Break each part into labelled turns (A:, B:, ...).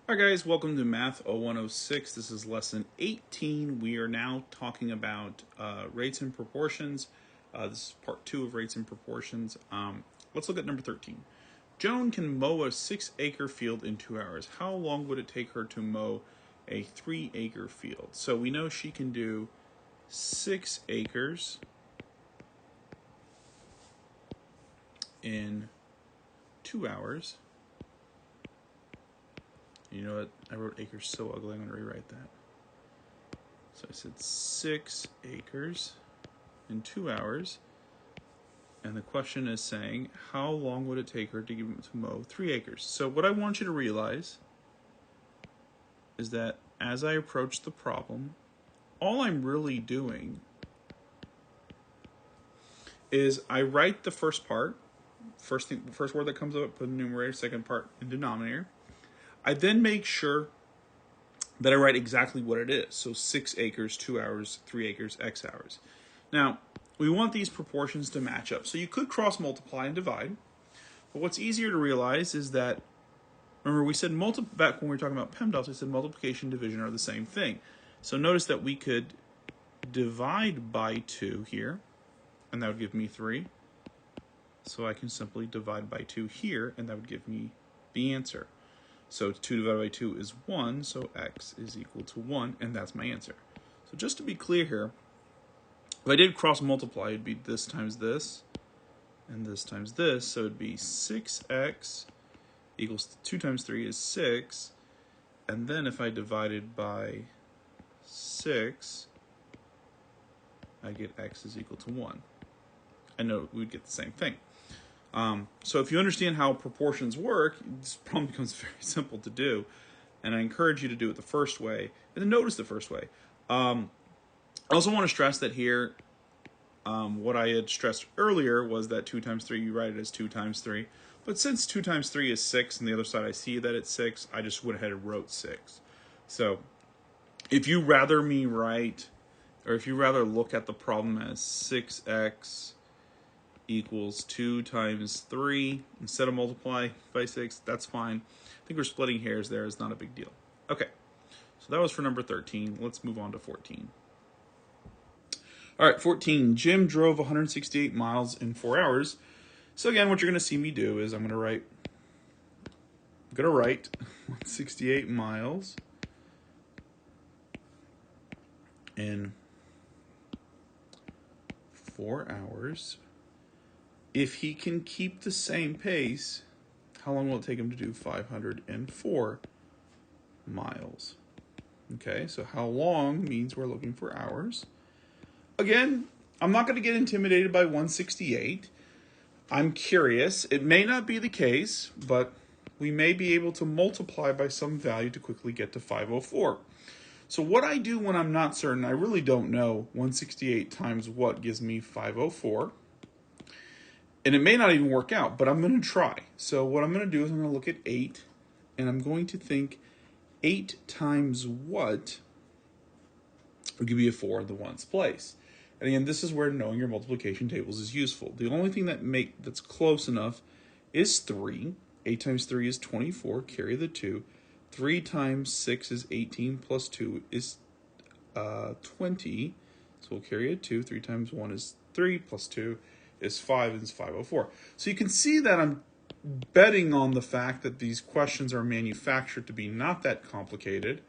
A: Hi guys, welcome to Math 0106. This is lesson 18. We are now talking about rates and proportions. This is part 2 of rates and proportions. Let's look at number 13. Joan can mow a 6-acre field in 2 hours. How long would it take her to mow a 3-acre field? So we know she can do 6 acres in 2 hours. You know what? I wrote acres so ugly, I'm going to rewrite that. So I said 6 acres in 2 hours. And the question is saying, how long would it take her to mow 3 acres? So what I want you to realize is that as I approach the problem, all I'm really doing is I write the first part, first word that comes up, put in numerator, second part in denominator. I then make sure that I write exactly what it is. So 6 acres, 2 hours, 3 acres, X hours. Now, we want these proportions to match up. So you could cross multiply and divide. But what's easier to realize is that, remember we said back when we were talking about PEMDAS, we said multiplication and division are the same thing. So notice that we could divide by 2 here, and that would give me 3. So I can simply divide by 2 here, and that would give me the answer. So 2 divided by 2 is 1, so x is equal to 1, and that's my answer. So just to be clear here, if I did cross multiply, it'd be this times this, and this times this, so it'd be 6x equals 2 times 3 is 6, and then if I divided by 6, I get x is equal to 1. I know we'd get the same thing. So if you understand how proportions work, this problem becomes very simple to do, and I encourage you to do it the first way, and then notice the first way. I also want to stress that here, what I had stressed earlier was that 2 times 3, you write it as 2 times 3, but since 2 times 3 is 6, and the other side I see that it's 6, I just went ahead and wrote 6. So if you rather me write, or if you rather look at the problem as 6x equals 2 times 3 instead of multiply by 6, that's fine. I think we're splitting hairs there. It's not a big deal. Okay, so that was for number 13. Let's move on to 14. All right, 14. Jim drove 168 miles in 4 hours. So again, what you're going to see me do is I'm going to write 168 miles in 4 hours. If he can keep the same pace, how long will it take him to do 504 miles? Okay, so how long means we're looking for hours. Again, I'm not going to get intimidated by 168. I'm curious. It may not be the case, but we may be able to multiply by some value to quickly get to 504. So what I do when I'm not certain, I really don't know, 168 times what gives me 504. And it may not even work out, but I'm going to try. So what I'm going to do is I'm going to look at 8, and I'm going to think 8 times what will give you a 4 in the ones place. And again, this is where knowing your multiplication tables is useful. The only thing that's close enough is 3. 8 times 3 is 24, carry the 2. 3 times 6 is 18, plus 2 is 20. So we'll carry a 2. 3 times 1 is 3, plus 2 is 5, and it's 504. So you can see that I'm betting on the fact that these questions are manufactured to be not that complicated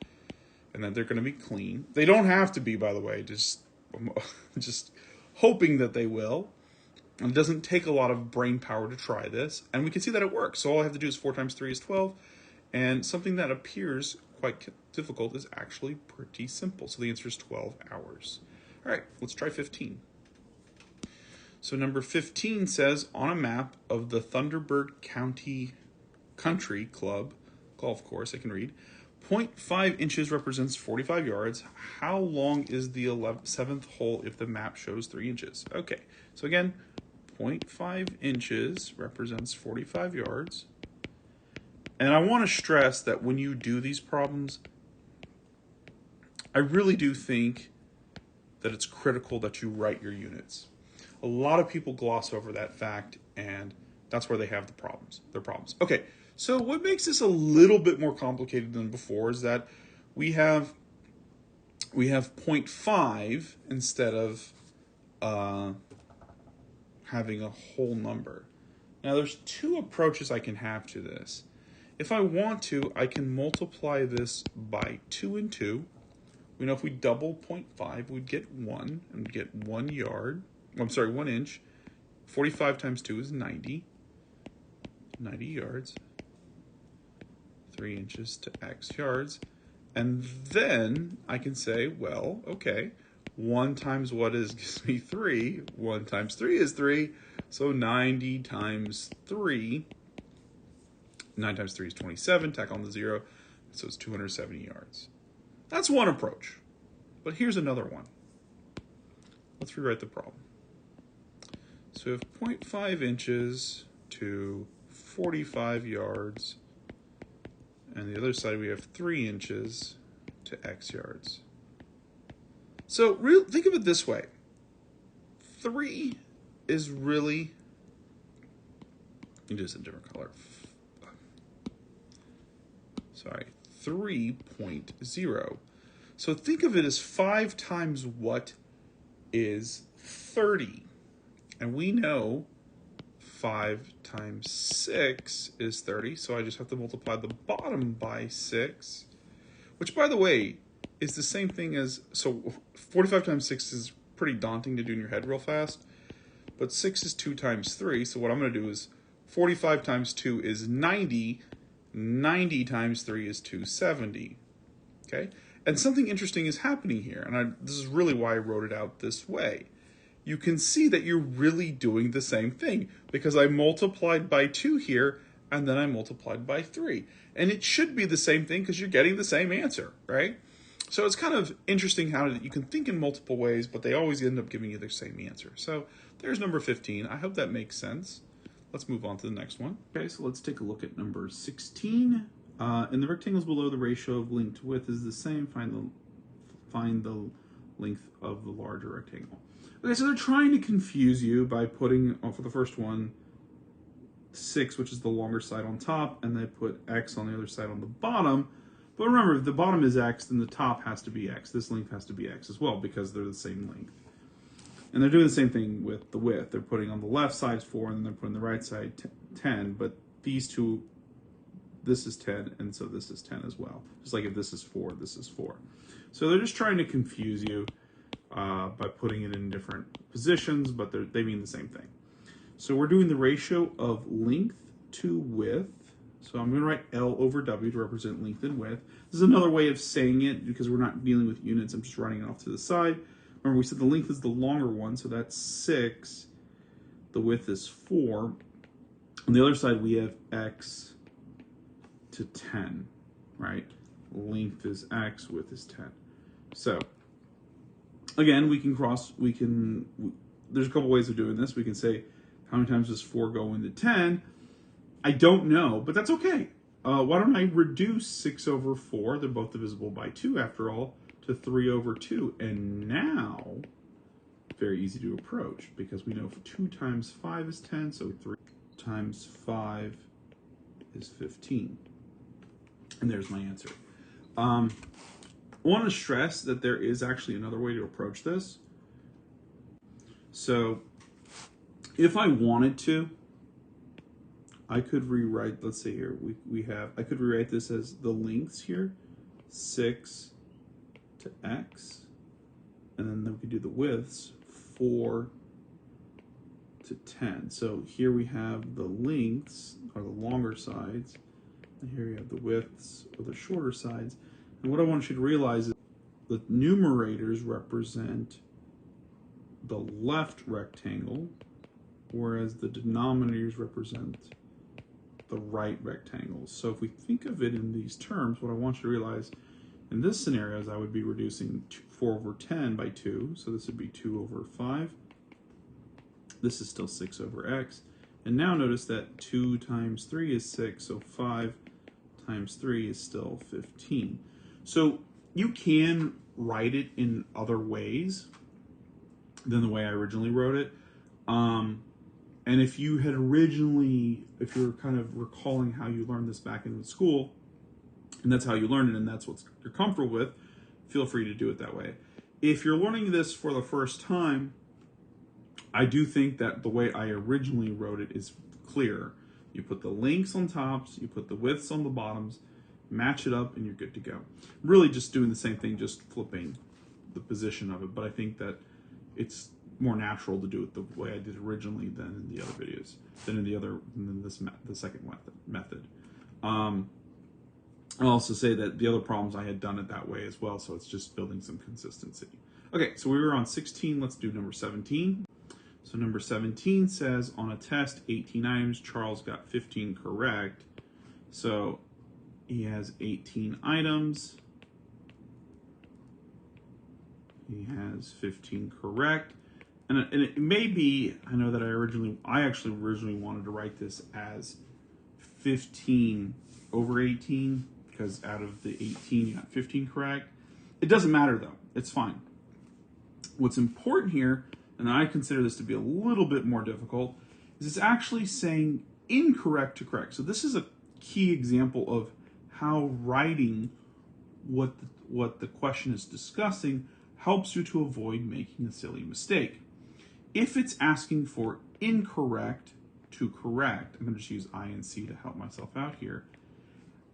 A: and that they're going to be clean. They don't have to be, by the way, just hoping that they will. And it doesn't take a lot of brain power to try this, and we can see that it works. So all I have to do is 4 times 3 is 12, and something that appears quite difficult is actually pretty simple. So the answer is 12 hours. All right, let's try 15. So number 15 says, on a map of the Thunderbird County Country Club golf course, I can read, 0.5 inches represents 45 yards. How long is the 7th hole if the map shows 3 inches? Okay, so again, 0.5 inches represents 45 yards. And I want to stress that when you do these problems, I really do think that it's critical that you write your units. A lot of people gloss over that fact, and that's where they have their problems. Okay, So what makes this a little bit more complicated than before is that we have 0.5 instead of having a whole number. Now there's two approaches I can have to this. If I want to, I can multiply this by 2 and 2. We know if we double 0.5, we'd get 1, and we'd get 1 yard. I'm sorry, 1 inch. 45 times 2 is 90. 90 yards. 3 inches to x yards. And then I can say, well, okay, 1 times what is gives me 3. 1 times 3 is 3. So 90 times 3. 9 times 3 is 27. Tack on the 0. So it's 270 yards. That's one approach. But here's another one. Let's rewrite the problem. So we have 0.5 inches to 45 yards. And the other side we have 3 inches to x yards. So think of it this way. 3 is really, let me do this in a different color. Sorry, 3.0. So think of it as 5 times what is 30. And we know 5 times 6 is 30, so I just have to multiply the bottom by 6, which, by the way, is the same thing as, so 45 times 6 is pretty daunting to do in your head real fast, but 6 is 2 times 3, so what I'm going to do is 45 times 2 is 90, 90 times 3 is 270, okay? And something interesting is happening here, and this is really why I wrote it out this way. You can see that you're really doing the same thing because I multiplied by 2 here and then I multiplied by 3. And it should be the same thing because you're getting the same answer, right? So it's kind of interesting how you can think in multiple ways, but they always end up giving you the same answer. So there's number 15. I hope that makes sense. Let's move on to the next one. Okay, so let's take a look at number 16. In the rectangles below, the ratio of length to width is the same. Find the length of the larger rectangle. Okay, so they're trying to confuse you by putting, for the first one, 6, which is the longer side on top, and they put x on the other side on the bottom. But remember, if the bottom is x, then the top has to be x. This length has to be x as well because they're the same length. And they're doing the same thing with the width. They're putting on the left side 4, and then they're putting the right side 10. But these two, this is 10, and so this is 10 as well. Just like if this is 4, this is 4. So they're just trying to confuse you by putting it in different positions, but they mean the same thing. So we're doing the ratio of length to width. So I'm going to write L over W to represent length and width. This is another way of saying it because we're not dealing with units. I'm just writing it off to the side. Remember, we said the length is the longer one, so that's 6. The width is 4. On the other side, we have x to 10, right? Length is x, width is 10. So again, there's a couple ways of doing this. We can say, how many times does 4 go into 10? I don't know, but that's okay. Why don't I reduce 6 over 4, they're both divisible by 2 after all, to 3 over 2. And now, very easy to approach, because we know 2 times 5 is 10, so 3 times 5 is 15. And there's my answer. I want to stress that there is actually another way to approach this. So if I wanted to, I could rewrite, let's see here, I could rewrite this as the lengths here, 6 to x, and then we could do the widths, 4 to 10. So here we have the lengths, or the longer sides, and here you have the widths, or the shorter sides. And what I want you to realize is the numerators represent the left rectangle, whereas the denominators represent the right rectangles. So if we think of it in these terms, what I want you to realize in this scenario is I would be reducing 4 over 10 by 2, so this would be 2 over 5. This is still 6 over x. And now notice that 2 times 3 is 6, so 5 times 3 is still 15. So you can write it in other ways than the way I originally wrote it. And if you had originally, if you're kind of recalling how you learned this back in school, and that's how you learned it, and that's what you're comfortable with, feel free to do it that way. If you're learning this for the first time, I do think that the way I originally wrote it is clear. You put the links on tops, you put the widths on the bottoms, match it up, and you're good to go. Really just doing the same thing, just flipping the position of it, but I think that it's more natural to do it the way I did originally than in the other videos, than the second method. I'll also say that the other problems I had done it that way as well, so it's just building some consistency. Okay, so we were on 16, let's do number 17. So number 17 says, on a test, 18 items, Charles got 15 correct. So he has 18 items. He has 15 correct. And it may be, I know that I actually originally wanted to write this as 15 over 18, because out of the 18, you got 15 correct. It doesn't matter though, it's fine. What's important here, and I consider this to be a little bit more difficult, is it's actually saying incorrect to correct. So this is a key example of how writing what the question is discussing helps you to avoid making a silly mistake. If it's asking for incorrect to correct, I'm going to just use I and C to help myself out here.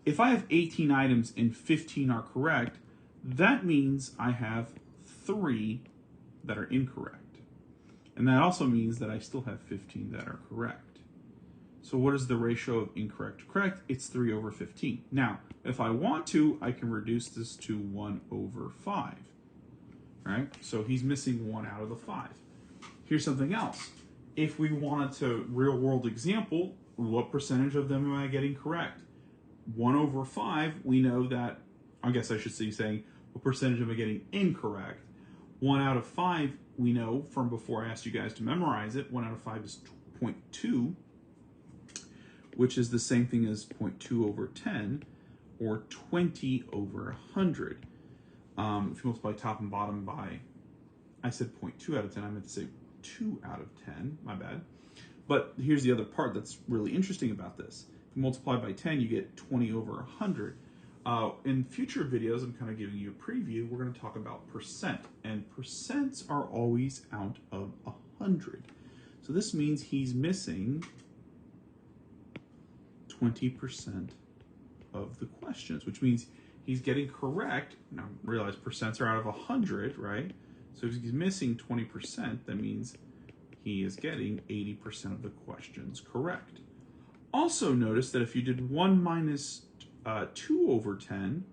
A: If I have 18 items and 15 are correct, that means I have 3 that are incorrect. And that also means that I still have 15 that are correct. So what is the ratio of incorrect to correct? It's 3 over 15. Now, if I want to, I can reduce this to 1 over 5. Right? So he's missing 1 out of the 5. Here's something else. If we wanted to real world example, what percentage of them am I getting correct? 1 over 5, we know that, I guess I should be saying, what percentage am I getting incorrect? 1 out of 5, we know from before I asked you guys to memorize it, 1 out of 5 is 0.2, which is the same thing as 0.2 over 10, or 20 over 100. If you multiply top and bottom by, I said 0.2 out of 10, I meant to say 2 out of 10, my bad. But here's the other part that's really interesting about this. If you multiply by 10, you get 20 over 100. In future videos, I'm kind of giving you a preview, we're going to talk about percent. And percents are always out of 100. So this means he's missing 20% of the questions, which means he's getting correct. Now realize percents are out of 100, right? So if he's missing 20%, that means he is getting 80% of the questions correct. Also notice that if you did 1 minus 2 over 10,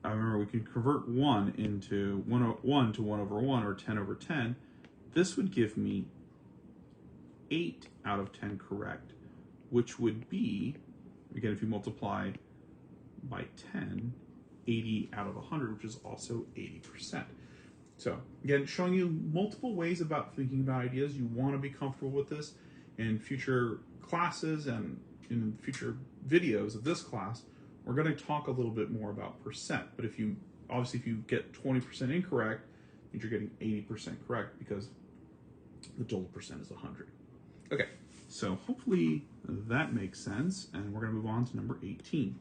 A: remember we can convert 1 into 1 to 1 over 1, or 10 over 10. This would give me 8 out of 10 correct, which would be, again, if you multiply by 10, 80 out of 100, which is also 80%. So again, showing you multiple ways about thinking about ideas. You want to be comfortable with this in future classes and in future videos of this class. We're going to talk a little bit more about percent, but if you get 20% incorrect, means you're getting 80% correct, because the total percent is 100. Okay, so hopefully that makes sense, and we're going to move on to number 18.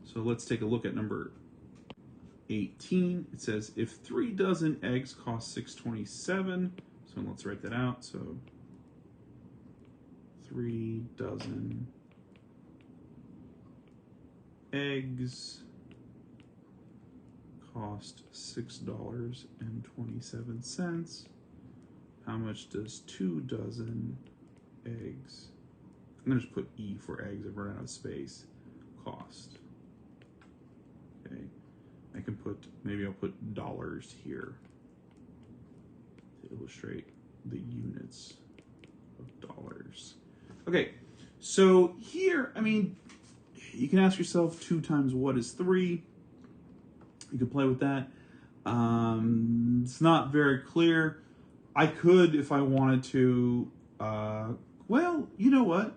A: So let's take a look at number 18. It says, if 3 dozen eggs cost $6.27, so let's write that out. So 3 dozen eggs cost $6.27. How much does 2 dozen eggs, I'm going to just put E for eggs, I've run out of space, cost? Okay, I can put, maybe I'll put dollars here to illustrate the units of dollars. Okay, so here, I mean, you can ask yourself 2 times what is 3? You can play with that. It's not very clear. I could, if I wanted to, well, you know what?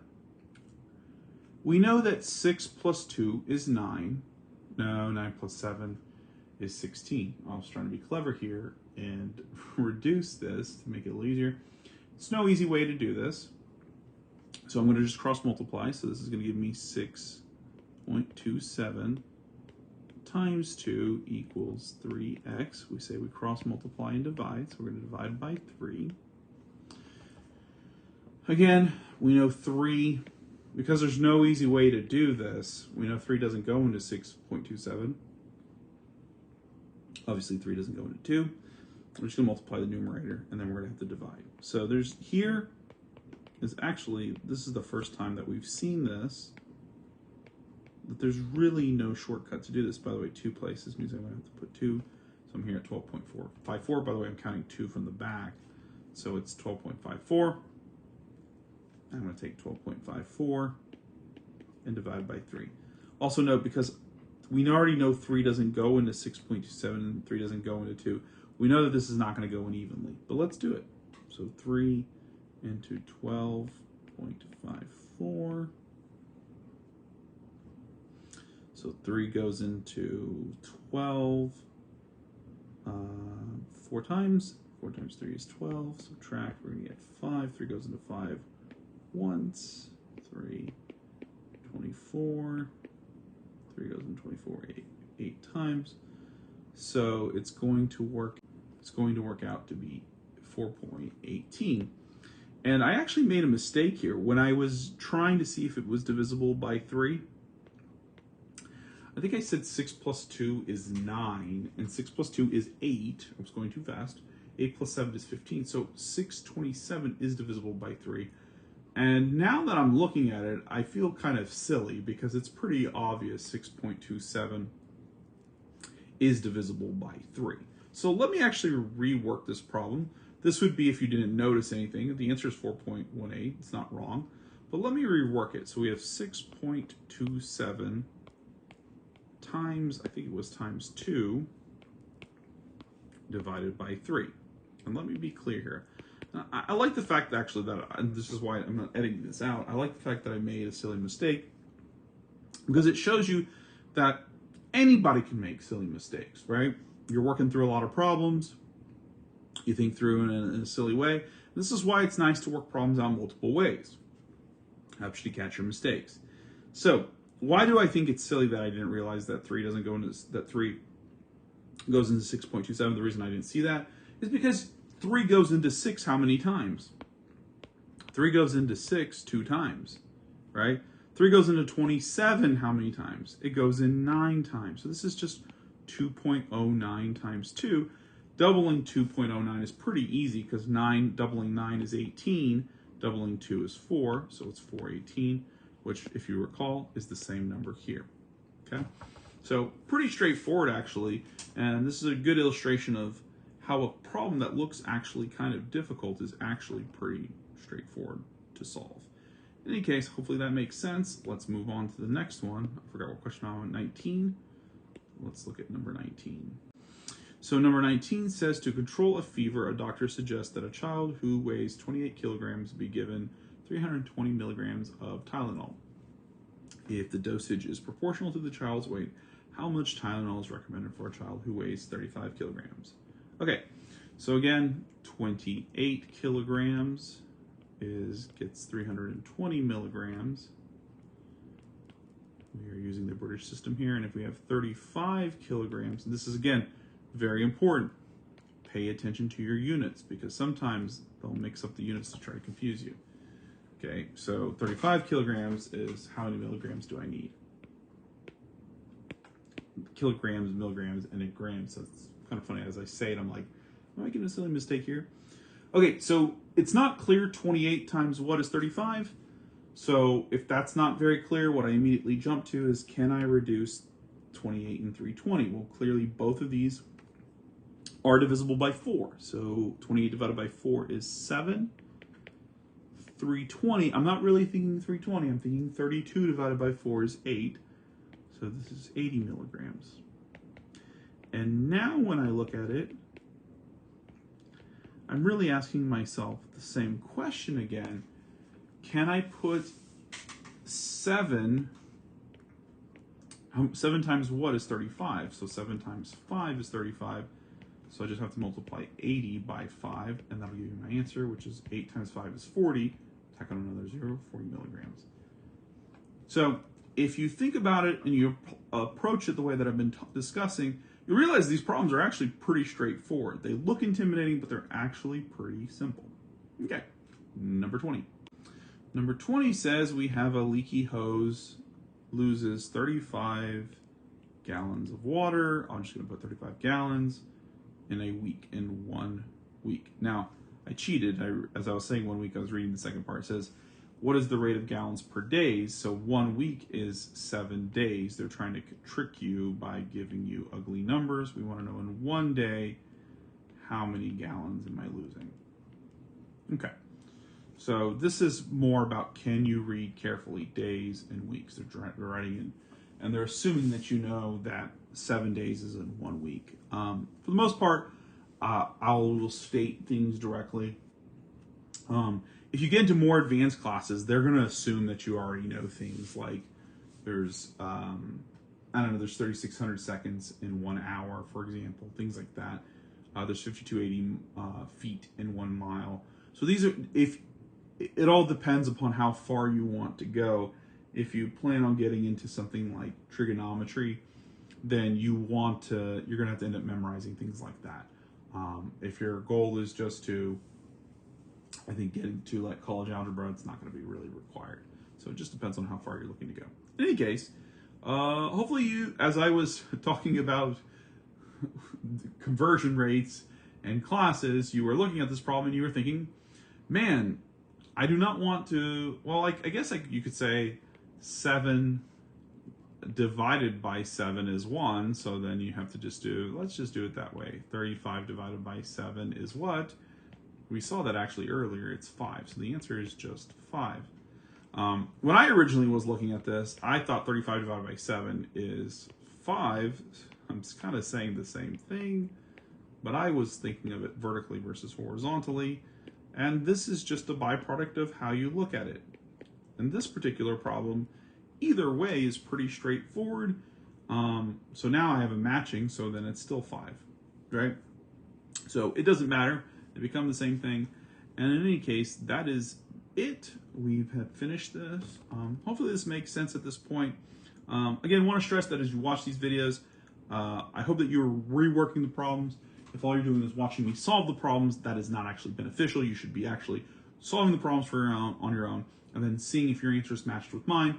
A: We know that 6 plus 2 is 9. No, 9 plus 7 is 16. I was trying to be clever here and reduce this to make it a little easier. There's no easy way to do this. So I'm going to just cross multiply. So this is going to give me 6.27 times 2 equals 3x. We say we cross multiply and divide, so we're going to divide by 3. Again, we know 3, because there's no easy way to do this, we know 3 doesn't go into 6.27. Obviously 3 doesn't go into 2. We're just going to multiply the numerator, and then we're going to have to divide. So there's here is actually, this is the first time that we've seen this, that there's really no shortcut to do this. By the way, 2 places means I'm going to have to put 2. So I'm here at 12.454. By the way, I'm counting 2 from the back. So it's 12.54. I'm going to take 12.54 and divide by 3. Also note, because we already know 3 doesn't go into 6.27 and 3 doesn't go into 2, we know that this is not going to go in evenly. But let's do it. So 3 into 12.54. So 3 goes into 12 4 times. 4 times 3 is 12. Subtract, we're going to get 5. 3 goes into 5 once. 3, 24. 3 goes into 24 8 times. So it's going to work out to be 4.18. And I actually made a mistake here. When I was trying to see if it was divisible by 3, I think I said 6 plus 2 is 9, and 6 plus 2 is 8. I was going too fast. 8 plus 7 is 15. So 627 is divisible by 3. And now that I'm looking at it, I feel kind of silly because it's pretty obvious 6.27 is divisible by 3. So let me actually rework this problem. This would be if you didn't notice anything. The answer is 4.18. It's not wrong. But let me rework it. So we have 6.27 times, I think it was times 2, divided by 3. And let me be clear here. Now, I like the fact actually that, and this is why I'm not editing this out, I like the fact that I made a silly mistake, because it shows you that anybody can make silly mistakes, right? You're working through a lot of problems, you think through in a silly way. This is why it's nice to work problems out multiple ways. Helps you to catch your mistakes. So, why do I think it's silly that I didn't realize that 3 doesn't go into, that 3 goes into 6.27? The reason I didn't see that is because 3 goes into 6 how many times? 3 goes into 6 2 times, right? 3 goes into 27 how many times? It goes in 9 times. So this is just 2.09 times 2. Doubling 2.09 is pretty easy because doubling 9 is 18, doubling 2 is 4, so it's 418, which, if you recall, is the same number here. Okay, so pretty straightforward actually, and this is a good illustration of how a problem that looks actually kind of difficult is actually pretty straightforward to solve. In any case, hopefully that makes sense. Let's move on to the next one. I forgot what question I'm on, 19. Let's look at number 19. So number 19 says, to control a fever, a doctor suggests that a child who weighs 28 kilograms be given 320 milligrams of Tylenol. If the dosage is proportional to the child's weight, how much Tylenol is recommended for a child who weighs 35 kilograms? Okay, so again, 28 kilograms gets 320 milligrams. We are using the British system here, and if we have 35 kilograms, and this is again very important, pay attention to your units because sometimes they'll mix up the units to try to confuse you. Okay, so 35 kilograms is how many milligrams do I need? Kilograms, milligrams, and in grams. So it's kind of funny as I say it, I'm like, am I making a silly mistake here? Okay, so it's not clear 28 times what is 35. So if that's not very clear, what I immediately jump to is, can I reduce 28 and 320? Well, clearly both of these are divisible by 4. So 28 divided by 4 is 7. 320, I'm not really thinking 320, I'm thinking 32 divided by 4 is 8. So this is 80 milligrams. And now when I look at it, I'm really asking myself the same question again. Can I put 7 times what is 35? So 7 times 5 is 35. So I just have to multiply 80 by 5, and that'll give you my answer, which is 8 times 5 is 40. Tack on another 0, 40 milligrams. So if you think about it and you approach it the way that I've been discussing, you realize these problems are actually pretty straightforward. They look intimidating, but they're actually pretty simple. Okay, number 20. Number 20 says we have a leaky hose, loses 35 gallons of water. I'm just going to put 35 gallons in a week, in 1 week. Now, I cheated. As I was saying 1 week, I was reading the second part. It says, what is the rate of gallons per day? So 1 week is 7 days. They're trying to trick you by giving you ugly numbers. We want to know in 1 day, how many gallons am I losing? Okay. So this is more about, can you read carefully days and weeks? They're writing in, and they're assuming that you know that 7 days is in 1 week. For the most part, I'll state things directly. If you get into more advanced classes, they're going to assume that you already know things like there's, I don't know, there's 3,600 seconds in 1 hour, for example, things like that. There's 5,280 feet in 1 mile. So these are, it all depends upon how far you want to go. If you plan on getting into something like trigonometry, then you're going to have to end up memorizing things like that. If your goal is just to, I think, getting to like college algebra, it's not going to be really required. So it just depends on how far you're looking to go. In any case, hopefully you, as I was talking about conversion rates and classes, you were looking at this problem and you were thinking, man, I do not want to, well, I guess you could say 7 divided by 7 is 1, so then you have to just do, let's just do it that way. 35 divided by 7 is what? We saw that actually earlier, it's 5, so the answer is just 5. When I originally was looking at this, I thought 35 divided by 7 is 5. I'm kind of saying the same thing, but I was thinking of it vertically versus horizontally. And this is just a byproduct of how you look at it. And this particular problem, either way, is pretty straightforward. So now I have a matching, so then it's still 5, right? So it doesn't matter. They become the same thing. And in any case, that is it. We have finished this. Hopefully this makes sense at this point. Again, I want to stress that as you watch these videos, I hope that you're reworking the problems. If all you're doing is watching me solve the problems, that is not actually beneficial. You should be actually solving the problems on your own, and then seeing if your answer is matched with mine.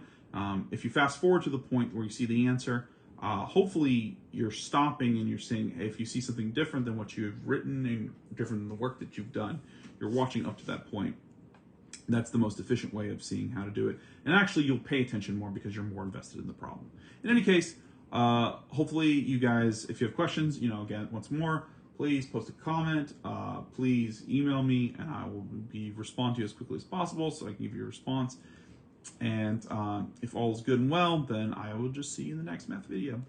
A: If you fast forward to the point where you see the answer, hopefully you're stopping and you're saying, hey, if you see something different than what you've written and different than the work that you've done, you're watching up to that point. That's the most efficient way of seeing how to do it. And actually, you'll pay attention more because you're more invested in the problem. In any case, hopefully you guys, if you have questions, again, once more, please post a comment, please email me, and I will respond to you as quickly as possible so I can give you a response. And if all is good and well, then I will just see you in the next math video.